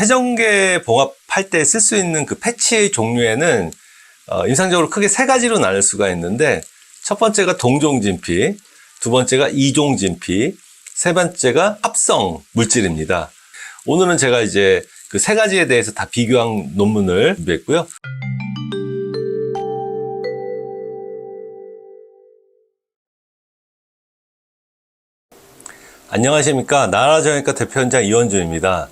회전계 봉합할 때 쓸 수 있는 그 패치의 종류에는 인상적으로 크게 세 가지로 나눌 수가 있는데, 첫 번째가 동종 진피, 두 번째가 이종 진피, 세 번째가 합성 물질입니다. 오늘은 제가 이제 그 세 가지에 대해서 다 비교한 논문을 준비했고요. 안녕하십니까. 나라정형외과 대표원장 이원주입니다.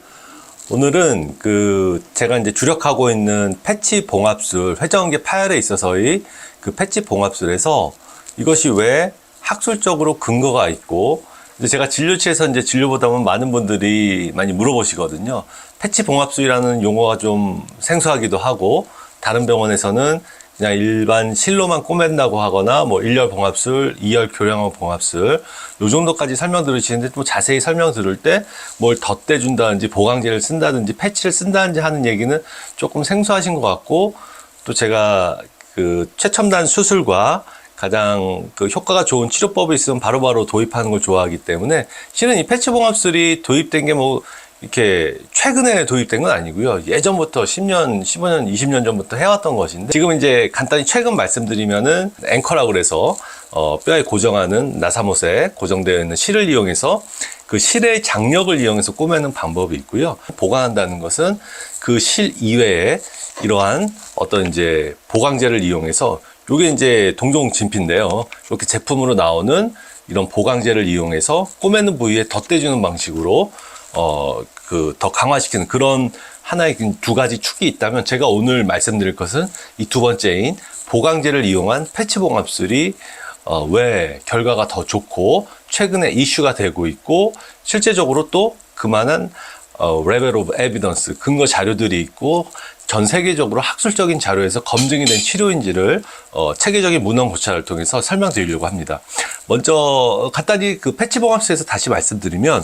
오늘은 제가 이제 주력하고 있는 패치 봉합술, 회전계 파열에 있어서의 그 패치 봉합술에서 이것이 왜 학술적으로 근거가 있고, 이제 제가 진료실에서 이제 진료보다 보면 많은 분들이 많이 물어보시거든요. 패치 봉합술이라는 용어가 좀 생소하기도 하고, 다른 병원에서는 그냥 일반 실로만 꼬맨다고 하거나, 뭐 1열 봉합술, 2열 교량화 봉합술, 요 정도까지 설명 들으시는데, 또 자세히 설명 들을 때 뭘 덧대준다든지 보강제를 쓴다든지 패치를 쓴다든지 하는 얘기는 조금 생소하신 것 같고, 또 제가 그 최첨단 수술과 가장 그 효과가 좋은 치료법이 있으면 바로바로 도입하는 걸 좋아하기 때문에, 실은 이 패치 봉합술이 도입된 게 뭐 이렇게 최근에 도입된 건 아니고요. 예전부터 10년, 15년, 20년 전부터 해왔던 것인데, 지금 이제 간단히 최근 말씀드리면은 앵커라고 그래서 뼈에 고정하는 나사못에 고정되어 있는 실을 이용해서 그 실의 장력을 이용해서 꼬매는 방법이 있고요. 보강한다는 것은 그 실 이외에 이러한 어떤 이제 보강제를 이용해서, 요게 이제 동종 진피인데요. 이렇게 제품으로 나오는 이런 보강제를 이용해서 꼬매는 부위에 덧대주는 방식으로 더 강화시키는 그런 하나의 두 가지 축이 있다면, 제가 오늘 말씀드릴 것은 이 두 번째인 보강제를 이용한 패치 봉합술이 왜 결과가 더 좋고 최근에 이슈가 되고 있고, 실제적으로 또 그만한 레벨 오브 에비던스, 근거 자료들이 있고 전 세계적으로 학술적인 자료에서 검증이 된 치료인지를 체계적인 문헌 고찰을 통해서 설명드리려고 합니다. 먼저 간단히 그 패치 봉합술에서 다시 말씀드리면,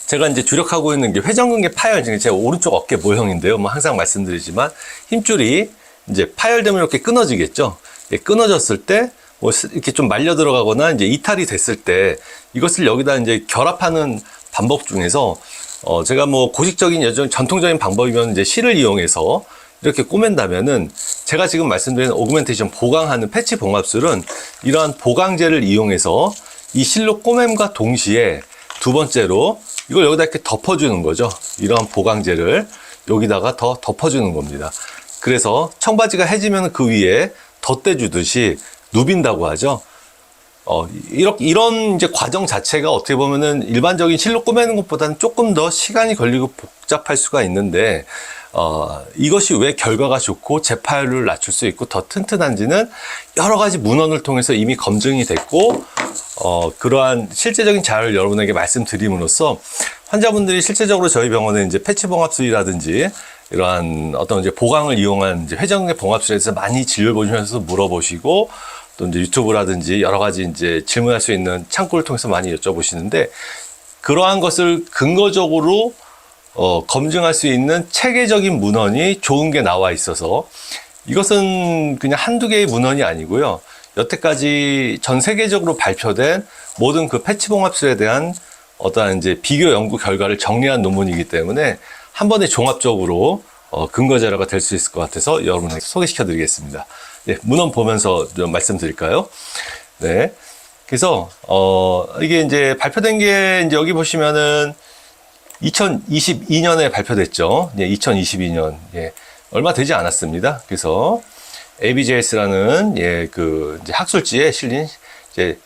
제가 이제 주력하고 있는 게 회전근개 파열, 제 오른쪽 어깨 모형인데요. 뭐 항상 말씀드리지만 힘줄이 이제 파열되면 이렇게 끊어지겠죠. 끊어졌을 때 뭐 이렇게 좀 말려 들어가거나 이제 이탈이 됐을 때 이것을 여기다 이제 결합하는 방법 중에서 제가 뭐 고식적인 전통적인 방법이면 이제 실을 이용해서 이렇게 꼬맨다면은, 제가 지금 말씀드린 오그멘테이션 보강하는 패치 봉합술은 이러한 보강제를 이용해서 이 실로 꼬맴과 동시에 두 번째로 이걸 여기다 이렇게 덮어주는 거죠. 이러한 보강제를 여기다가 더 덮어주는 겁니다. 그래서 청바지가 해지면 그 위에 덧대주듯이 누빈다고 하죠. 이런 이제 과정 자체가 어떻게 보면은 일반적인 실로 꼬매는 것보다는 조금 더 시간이 걸리고 복잡할 수가 있는데, 이것이 왜 결과가 좋고 재파열을 낮출 수 있고 더 튼튼한지는 여러 가지 문헌을 통해서 이미 검증이 됐고, 그러한 실제적인 자료를 여러분에게 말씀드림으로써 환자분들이 실제적으로 저희 병원에 이제 패치 봉합술이라든지 이러한 어떤 이제 보강을 이용한 이제 회전근개 봉합술에서 많이 진료를 보시면서 물어보시고, 또 이제 유튜브라든지 여러 가지 이제 질문할 수 있는 창구를 통해서 많이 여쭤보시는데, 그러한 것을 근거적으로 검증할 수 있는 체계적인 문헌이 좋은 게 나와 있어서, 이것은 그냥 한두 개의 문헌이 아니고요. 여태까지 전 세계적으로 발표된 모든 그 패치 봉합술에 대한 어떠한 이제 비교 연구 결과를 정리한 논문이기 때문에 한 번에 종합적으로 근거 자료가 될 수 있을 것 같아서 여러분에게 소개시켜 드리겠습니다. 네, 문헌 보면서 좀 말씀드릴까요? 네. 그래서, 이게 이제 발표된 게 이제 여기 보시면은 2022년에 발표됐죠. 예, 2022년. 예, 얼마 되지 않았습니다. 그래서 ABJS라는 이제 학술지에 실린 이제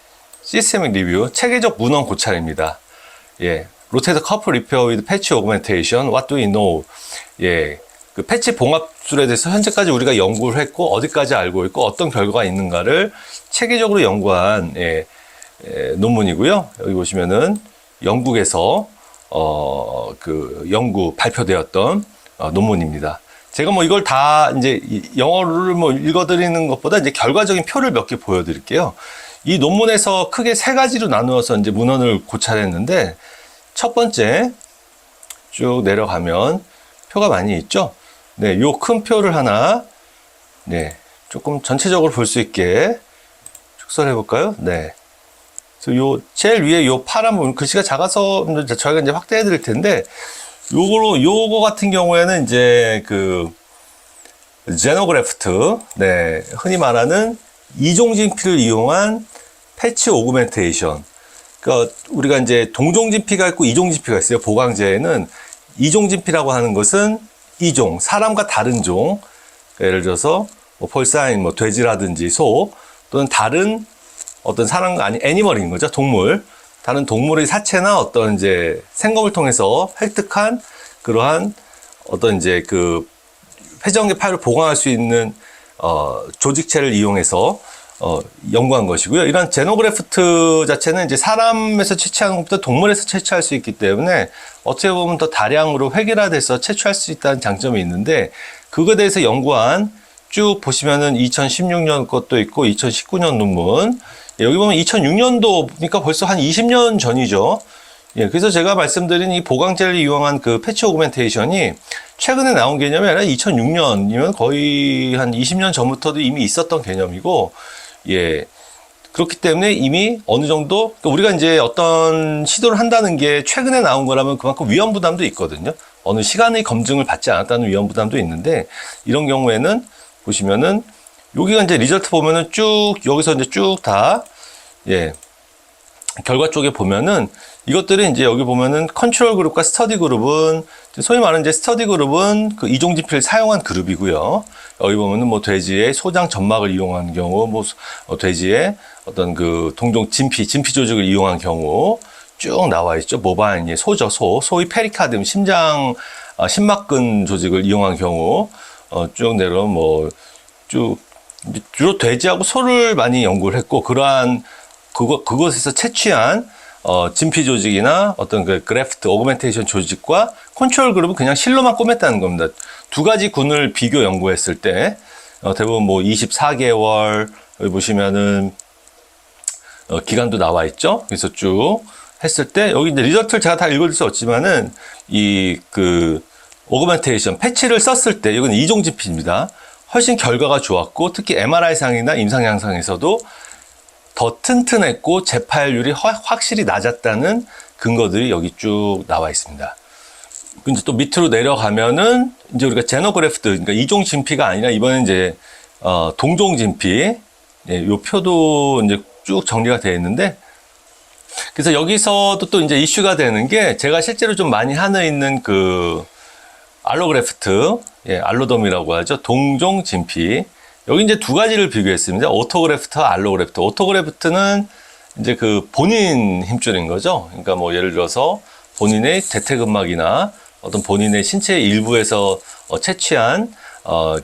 시스테믹 리뷰 체계적 문헌 고찰입니다. 예, 로테이터 커플 리페어 위드 패치 오그멘테이션, what do we know? 예, 그 패치 봉합술에 대해서 현재까지 우리가 연구를 했고 어디까지 알고 있고 어떤 결과가 있는가를 체계적으로 연구한 논문이고요. 여기 보시면은 영국에서 그 연구 발표되었던 논문입니다. 제가 뭐 이걸 다 이제 영어를 뭐 읽어드리는 것보다 이제 결과적인 표를 몇 개 보여드릴게요. 이 논문에서 크게 세 가지로 나누어서 이제 문헌을 고찰했는데, 첫 번째 쭉 내려가면 표가 많이 있죠. 네, 요 큰 표를 하나, 네, 조금 전체적으로 볼 수 있게 축소를 해볼까요? 네. 그래서 요 제일 위에 요 파란 부분, 글씨가 작아서 저희가 이제 확대해 드릴 텐데, 요거 같은 경우에는 이제 그 제너그래프트, 네, 흔히 말하는 이종진피를 이용한 패치 오그멘테이션. 그러니까 우리가 이제 동종진피가 있고 이종진피가 있어요. 보강제에는 이종진피라고 하는 것은 이종, 사람과 다른 종. 그러니까 예를 들어서 뭐 폴사인, 뭐 돼지라든지 소 또는 다른 어떤 사람 아니 애니멀인 거죠. 동물. 다른 동물의 사체나 어떤 이제 생검을 통해서 획득한 그러한 어떤 이제 그 회전계 파일을 보강할 수 있는 조직체를 이용해서 연구한 것이고요. 이런 제노그래프트 자체는 이제 사람에서 채취하는 것보다 동물에서 채취할 수 있기 때문에 어떻게 보면 더 다량으로 획일화돼서 채취할 수 있다는 장점이 있는데 그거에 대해서 연구한 쭉 보시면은 2016년 것도 있고 2019년 논문 여기 보면 2006년도니까 벌써 한 20년 전이죠. 예, 그래서 제가 말씀드린 이 보강제를 이용한 그 패치 오그멘테이션이 최근에 나온 개념이 아니라 2006년이면 거의 한 20년 전부터도 이미 있었던 개념이고, 예. 그렇기 때문에 이미 어느 정도, 그러니까 우리가 이제 어떤 시도를 한다는 게 최근에 나온 거라면 그만큼 위험 부담도 있거든요. 어느 시간의 검증을 받지 않았다는 위험 부담도 있는데, 이런 경우에는 보시면은, 여기가 이제 리절트 보면은 쭉, 여기서 이제 쭉 다, 예. 결과 쪽에 보면은 이것들이 이제 여기 보면은 컨트롤 그룹과 스터디 그룹은 소위 말하는 이제 스터디 그룹은 그 이종진피를 사용한 그룹이고요. 여기 보면은 뭐 돼지의 소장 점막을 이용한 경우, 뭐 돼지의 어떤 그 동종 진피 조직을 이용한 경우 쭉 나와 있죠. 모바인이 소죠, 소위 페리카디움 심장 심막근 조직을 이용한 경우 쭉 내려오면 뭐 쭉 주로 돼지하고 소를 많이 연구를 했고 그러한 그것에서 채취한 진피 조직이나 어떤 그 그래프트, 오그멘테이션 조직과 컨트롤 그룹은 그냥 실로만 꼬맸다는 겁니다. 두 가지 군을 비교 연구했을 때 대부분 뭐 24개월 여기 보시면은 기간도 나와 있죠. 그래서 쭉 했을 때 여기 이제 리저트를 제가 다 읽어줄 수 없지만은 이 그 오그멘테이션 패치를 썼을 때 이건 이종 진피입니다. 훨씬 결과가 좋았고 특히 MRI상이나 임상 양상에서도 더 튼튼했고 재파열률이 확실히 낮았다는 근거들이 여기 쭉 나와 있습니다. 근데 또 밑으로 내려가면은 이제 우리가 제너그래프트, 그러니까 이종 진피가 아니라 이번엔 이제 동종 진피, 예, 요 표도 이제 쭉 정리가 되어 있는데, 그래서 여기서도 또 이제 이슈가 되는 게 제가 실제로 좀 많이 하는 있는 그 알로그래프트, 예, 알로덤이라고 하죠. 동종 진피. 여기 이제 두 가지를 비교했습니다. 오토그래프트와 알로그래프트. 오토그래프트는 이제 그 본인 힘줄인 거죠. 그러니까 뭐 예를 들어서 본인의 대퇴근막이나 어떤 본인의 신체의 일부에서 채취한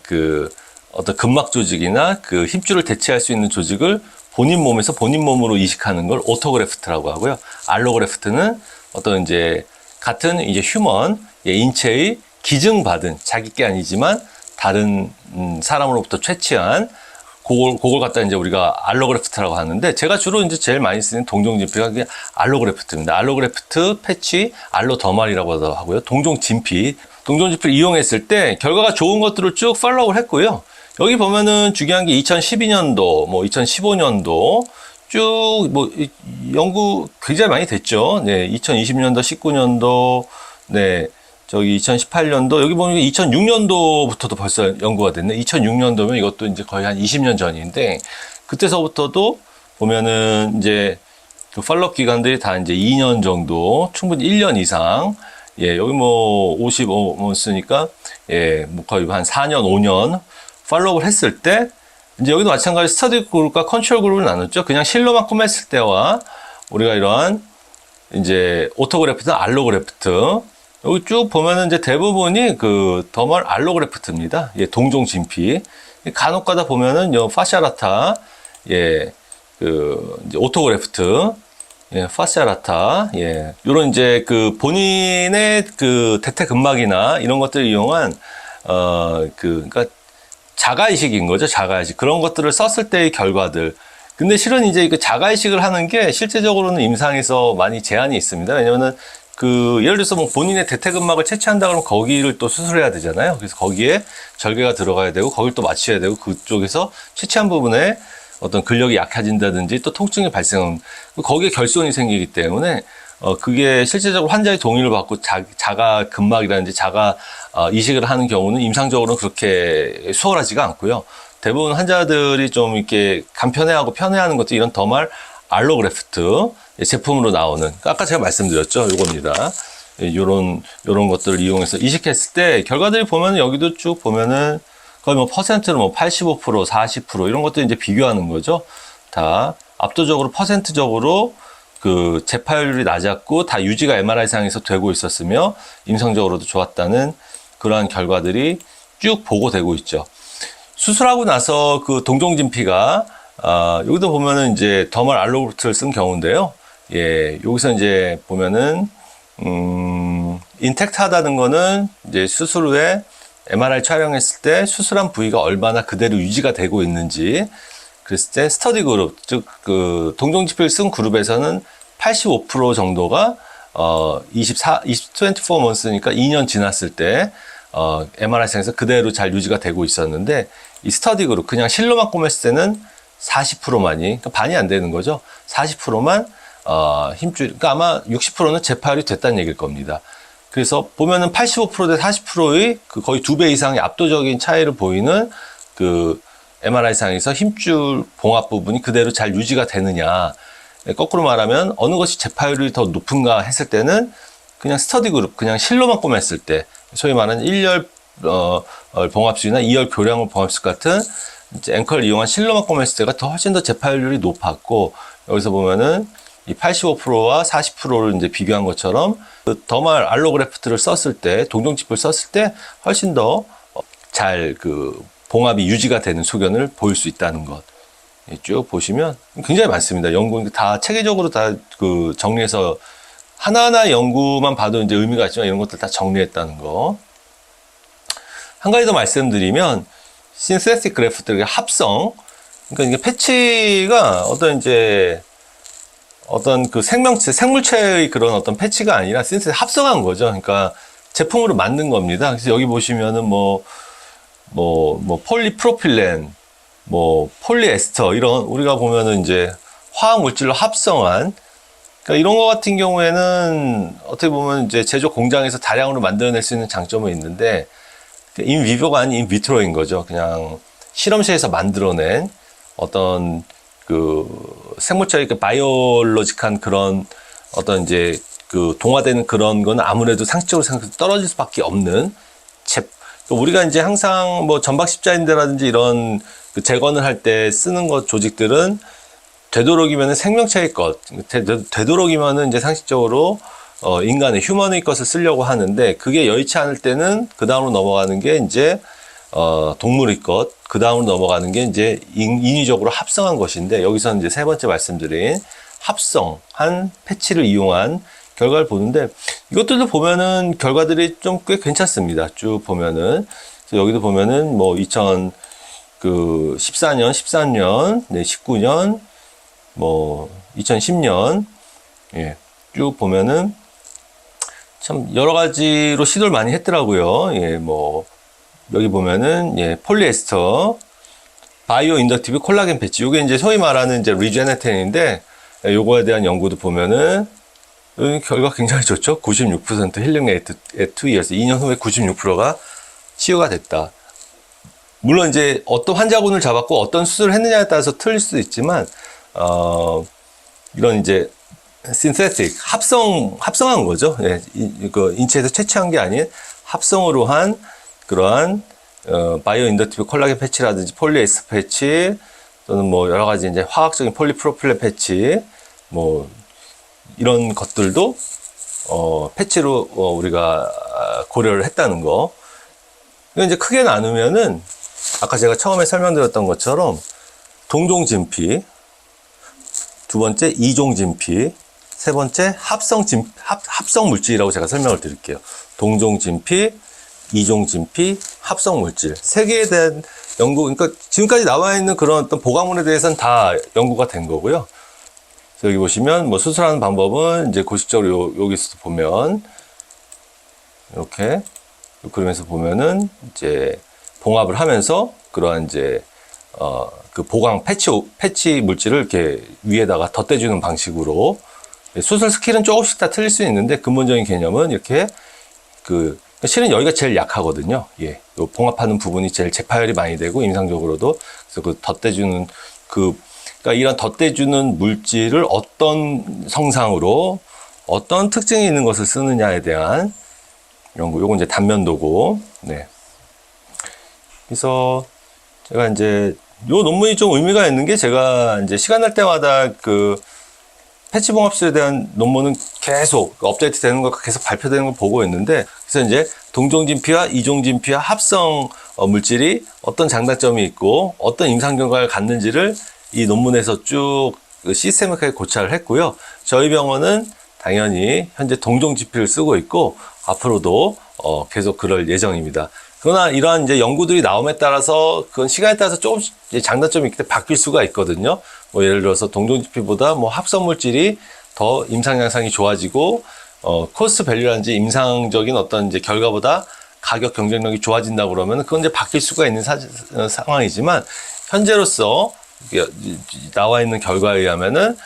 그 어떤 근막 조직이나 그 힘줄을 대체할 수 있는 조직을 본인 몸에서 본인 몸으로 이식하는 걸 오토그래프트라고 하고요. 알로그래프트는 어떤 이제 같은 이제 휴먼 인체의 기증받은 자기 게 아니지만 다른 사람으로부터 채취한 그걸 갖다 이제 우리가 알로그래프트라고 하는데 제가 주로 이제 제일 많이 쓰는 동종진피가 그게 알로그래프트입니다. 알로그래프트, 패치, 알로더말이라고 하고요. 동종진피를 이용했을 때 결과가 좋은 것들을 쭉 팔로우를 했고요. 여기 보면은 중요한 게 2012년도, 뭐 2015년도 쭉 뭐 연구 굉장히 많이 됐죠. 네, 2020년도, 19년도, 네. 저기 2018년도, 여기 보면 2006년도부터도 벌써 연구가 됐네. 2006년도면 이것도 이제 거의 한 20년 전인데, 그때서부터도 보면은 이제 그 팔로업 기간들이 다 이제 2년 정도, 충분히 1년 이상, 예, 여기 뭐 55month니까, 예, 뭐 거의 한 4년, 5년 팔로업을 했을 때, 이제 여기도 마찬가지 스터디 그룹과 컨트롤 그룹을 나눴죠. 그냥 실로만 꾸몄을 때와 우리가 이러한 이제 오토그래프트, 알로그래프트, 여기 쭉 보면은 이제 대부분이 그 더멀 알로그래프트입니다. 예, 동종 진피. 간혹 가다 보면은 요 파샤라타, 예, 그 이제 오토그래프트, 예, 파샤라타, 예, 요런 이제 그 본인의 그 대퇴근막이나 이런 것들을 이용한 그러니까 자가이식인 거죠. 자가이식. 그런 것들을 썼을 때의 결과들. 근데 실은 이제 그 자가이식을 하는 게 실제적으로는 임상에서 많이 제한이 있습니다. 왜냐면은 그 예를 들어서 뭐 본인의 대퇴근막을 채취한다 그러면 거기를 또 수술해야 되잖아요. 그래서 거기에 절개가 들어가야 되고 거기를 또 맞춰야 되고 그쪽에서 채취한 부분에 어떤 근력이 약해진다든지 또 통증이 발생하는 거기에 결손이 생기기 때문에 그게 실제적으로 환자의 동의를 받고 자가 근막이라든지 자가 이식을 하는 경우는 임상적으로는 그렇게 수월하지가 않고요. 대부분 환자들이 좀 이렇게 간편해하고 편해하는 것도 이런 더말 알로그래프트 제품으로 나오는, 아까 제가 말씀드렸죠. 요겁니다. 요런 것들을 이용해서 이식했을 때 결과들이 보면 여기도 쭉 보면은 거의 뭐 퍼센트는 뭐 85%, 40% 이런 것들 이제 비교하는 거죠. 다 압도적으로 퍼센트적으로 그 재파율이 낮았고 다 유지가 MRI상에서 되고 있었으며 임상적으로도 좋았다는 그러한 결과들이 쭉 보고되고 있죠. 수술하고 나서 그 동종진피가 여기도 보면은 이제 더멀 알로그래프트를 쓴 경우인데요. 예, 여기서 이제 보면은 인택트하다는 거는 이제 수술 후에 MRI 촬영했을 때 수술한 부위가 얼마나 그대로 유지가 되고 있는지, 그랬을 때 스터디 그룹, 즉 그 동종지표를 쓴 그룹에서는 85% 정도가 24 months니까 2년 지났을 때 MRI상에서 그대로 잘 유지가 되고 있었는데, 이 스터디 그룹 그냥 실로만 꿰맸을 때는 40%만이, 그러니까 반이 안 되는 거죠. 40%만 힘줄, 그러니까 아마 60%는 재파열이 됐다는 얘기일 겁니다. 그래서 보면은 85%대 40%의 그 거의 2배 이상의 압도적인 차이를 보이는 그 MRI상에서 힘줄 봉합 부분이 그대로 잘 유지가 되느냐. 거꾸로 말하면 어느 것이 재파율이 더 높은가 했을 때는 그냥 스터디 그룹, 그냥 실로만 꿰맸을 때, 소위 말하는 1열 봉합술이나 2열 교량을 봉합술 같은 이제 앵커를 이용한 실로만 꿰맸을 때가 훨씬 더 재파율이 높았고, 여기서 보면은 이 85%와 40%를 이제 비교한 것처럼 그 더말 알로그래프트를 썼을 때, 동종지표를 썼을 때 훨씬 더 잘 그 봉합이 유지가 되는 소견을 보일 수 있다는 것. 쭉 보시면 굉장히 많습니다. 연구 다 체계적으로 다 그 정리해서 하나하나 연구만 봐도 이제 의미가 있지만 이런 것들 다 정리했다는 거. 한 가지 더 말씀드리면 신세틱 그래프트의 합성. 그러니까 이게 패치가 어떤 그 생물체의 그런 어떤 패치가 아니라 신세틱 합성한 거죠. 그러니까 제품으로 만든 겁니다. 그래서 여기 보시면은 폴리프로필렌, 폴리에스터, 이런, 우리가 보면은 이제 화학 물질로 합성한, 그러니까 이런 거 같은 경우에는 어떻게 보면 이제 제조 공장에서 다량으로 만들어낼 수 있는 장점은 있는데, 인비보가 아닌 인비트로인 거죠. 그냥 실험실에서 만들어낸 어떤 그 생물체의 그 바이올로직한 그런 어떤 이제 그 동화되는 그런 건 아무래도 상식적으로 생각해서 떨어질 수밖에 없는 우리가 이제 항상 뭐 전박 십자인대라든지 이런 그 재건을 할 때 쓰는 것 조직들은 되도록이면 생명체의 것, 되도록이면은 이제 상식적으로 인간의 휴머의 것을 쓰려고 하는데, 그게 여의치 않을 때는 그 다음으로 넘어가는 게 이제 동물의 것, 그 다음으로 넘어가는 게 이제 인위적으로 합성한 것인데, 여기서는 이제 세 번째 말씀드린 합성한 패치를 이용한 결과를 보는데, 이것들도 보면은 결과들이 좀 꽤 괜찮습니다. 쭉 보면은. 그래서 여기도 보면은 뭐 2014년, 13년, 네, 19년, 뭐 2010년, 예, 쭉 보면은 참 여러 가지로 시도를 많이 했더라고요. 예, 뭐 여기 보면은 예, 폴리에스터, 바이오 인덕티브 콜라겐 패치. 이게 이제 소위 말하는 이제 리제네텐인데, 요거에 대한 연구도 보면은 결과 굉장히 좋죠. 96% 힐링 레이트 at 2years. 2년 후에 96%가 치유가 됐다. 물론 이제 어떤 환자군을 잡았고 어떤 수술을 했느냐에 따라서 틀릴 수도 있지만, 이런 이제 신세틱 합성한 거죠. 예, 그 인체에서 채취한 게 아닌 합성으로 한 그러한 바이오 인덕티브 콜라겐 패치라든지 폴리에스터 패치, 또는 뭐 여러 가지 이제 화학적인 폴리프로필렌 패치, 뭐 이런 것들도 패치로 우리가 고려를 했다는 거. 이거 이제 크게 나누면은 아까 제가 처음에 설명드렸던 것처럼 동종진피, 두 번째 이종진피, 세 번째 합성 물질이라고 제가 설명을 드릴게요. 동종진피, 이종진피, 합성 물질. 세 개에 대한 연구, 그러니까 지금까지 나와 있는 그런 어떤 보강물에 대해서는 다 연구가 된 거고요. 여기 보시면 뭐 수술하는 방법은 이제 고식적으로 여기서 보면 이렇게 그러면서 보면은 이제 봉합을 하면서 그러한 이제 그 보강 패치 물질을 이렇게 위에다가 덧대주는 방식으로 수술 스킬은 조금씩 다 틀릴 수 있는데 근본적인 개념은 이렇게 실은 여기가 제일 약하거든요. 예. 요 봉합하는 부분이 제일 재파열이 많이 되고 임상적으로도 그래서 그 덧대주는 그러니까 이런 덧대주는 물질을 어떤 성상으로 어떤 특징이 있는 것을 쓰느냐에 대한 연구. 요건 이제 단면도고. 네. 그래서 제가 이제 요 논문이 좀 의미가 있는 게 제가 이제 시간 날 때마다 패치 봉합술에 대한 논문은 계속 업데이트 되는 거 계속 발표되는 거 보고 있는데 그래서 이제 동종진피와 이종진피와 합성 물질이 어떤 장단점이 있고 어떤 임상 결과를 갖는지를 이 논문에서 쭉 시스테믹하게 고찰을 했고요. 저희 병원은 당연히 현재 동종진피를 쓰고 있고 앞으로도 계속 그럴 예정입니다. 그러나 이러한 이제 연구들이 나옴에 따라서 그건 시간에 따라서 조금씩 장단점이 있기 때문에 바뀔 수가 있거든요. 뭐 예를 들어서 동종진피보다 뭐 합성 물질이 더 임상 양상이 좋아지고 코스트 밸류라든지 임상적인 어떤 이제 결과보다 가격 경쟁력이 좋아진다 그러면 그건 이제 바뀔 수가 있는 상황이지만 현재로서 나와 있는 결과에 의하면은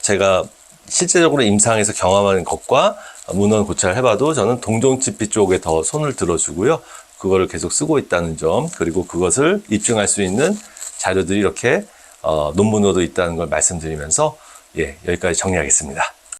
제가 실제적으로 임상에서 경험하는 것과 문헌 고찰을 해봐도 저는 동종진피 쪽에 더 손을 들어주고요. 그거를 계속 쓰고 있다는 점, 그리고 그것을 입증할 수 있는 자료들이 이렇게 논문으로도 있다는 걸 말씀드리면서 여기까지 정리하겠습니다.